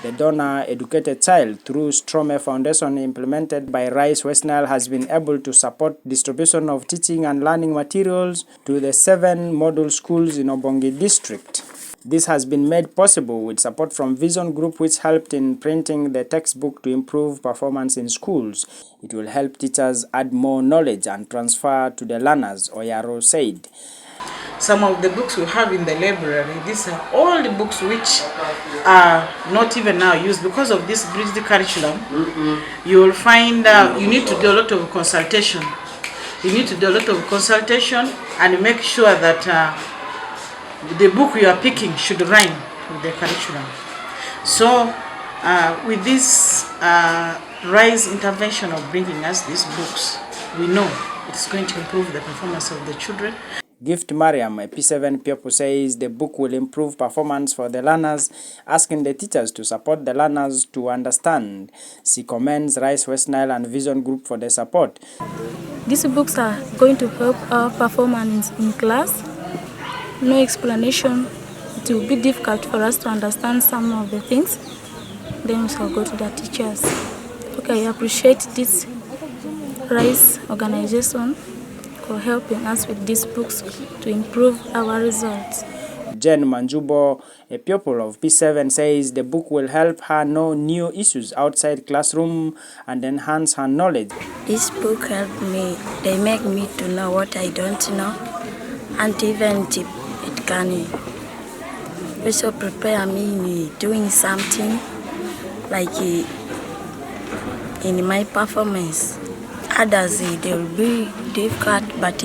The donor educated child through Strome Foundation implemented by Rice West Nile has been able to support distribution of teaching and learning materials to the 7 model schools in Obongi district. This has been made possible with support from Vision Group, which helped in printing the textbook to improve performance in schools. It will help teachers add more knowledge and transfer to the learners, Oyaro said. Some of the books we have in the library, these are all the books which are not even now used because of this bridged curriculum. You will find you need to do a lot of consultation. You need to do a lot of consultation and make sure that the book you are picking should rhyme with the curriculum. So with this RISE intervention of bringing us these books, we know it's going to improve the performance of the children. Gift Mariam, a P7 pupil, says the book will improve performance for the learners, asking the teachers to support the learners to understand. She commends Rice West Nile and Vision Group for the support. These books are going to help our performance in class. No explanation. It will be difficult for us to understand some of the things. Then we shall go to the teachers. Okay, I appreciate this RISE organization for helping us with these books to improve our results. Jen Manjubo, a pupil of P7, says the book will help her know new issues outside classroom and enhance her knowledge. This book helped me. They make me to know what I don't know, and even it can also prepare me doing something like in my performance. Others, they will be difficult, but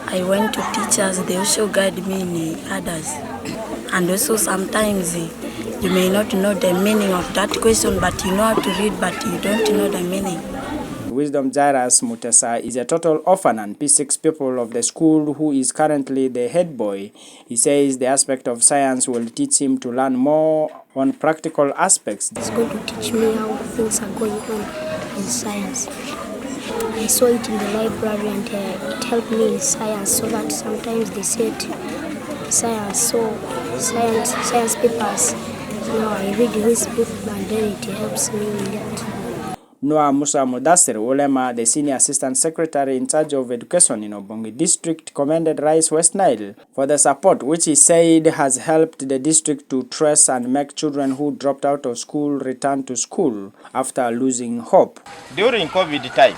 I went to teachers, they also guide me in others. And also sometimes you may not know the meaning of that question, but you know how to read, but you don't know the meaning. Wisdom Jairus Mutesa is a total orphan and P6 pupil of the school who is currently the head boy. He says the aspect of science will teach him to learn more on practical aspects. It's going to teach me how things are going on in science. I saw it in the library and it helped me in science, so that sometimes they said science papers. I read this book and then it helps me in that. Noah Musa Mudassir Ulema, the Senior Assistant Secretary in charge of education in Obongi District, commended Rice West Nile for the support, which he said has helped the district to trace and make children who dropped out of school return to school after losing hope. During COVID time,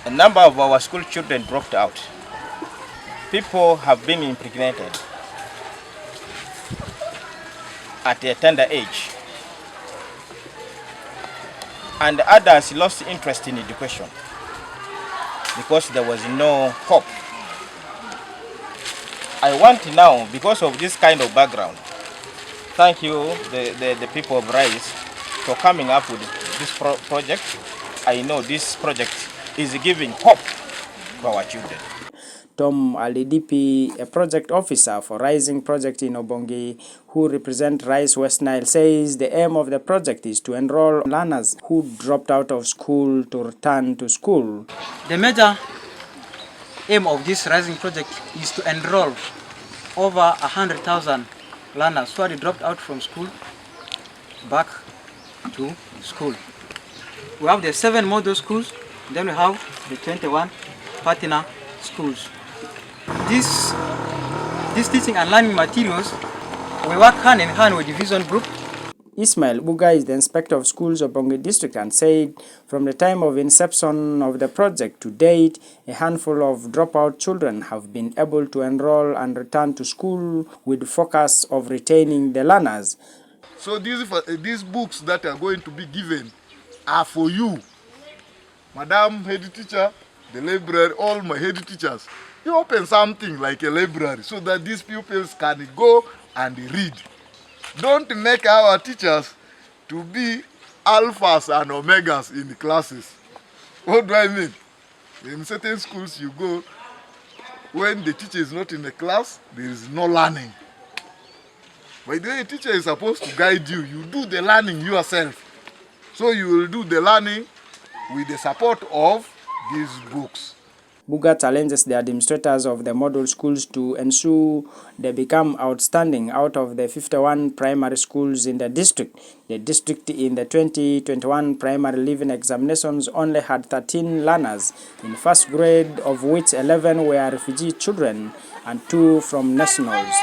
a number of our school children dropped out. People have been impregnated at a tender age. And others lost interest in education because there was no hope. I want now, because of this kind of background, thank you, the people of Rice, for coming up with this project. I know this project is giving hope to our children. Tom Alidipi, a project officer for Rising Project in Obongi, who represents Rice West Nile, says the aim of the project is to enroll learners who dropped out of school to return to school. The major aim of this Rising Project is to enroll over 100,000 learners who had dropped out from school back to school. We have the 7 model schools, then we have the 21 partner schools. These teaching and learning materials, we work hand in hand with the Vision Group. Ismail Buga is the Inspector of Schools of Obongi District and said from the time of inception of the project to date, a handful of dropout children have been able to enroll and return to school with focus of retaining the learners. So these books that are going to be given are for you. Madam head teacher, the library, all my head teachers. You open something like a library so that these pupils can go and read. Don't make our teachers to be alphas and omegas in the classes. What do I mean? In certain schools you go, when the teacher is not in the class, there is no learning. By the way, a teacher is supposed to guide you. You do the learning yourself. So you will do the learning with the support of these books. Buga challenges the administrators of the model schools to ensure they become outstanding. Out of the 51 primary schools in the district in the 2021 primary leaving examinations only had 13 learners in first grade, of which 11 were refugee children and 2 from nationals.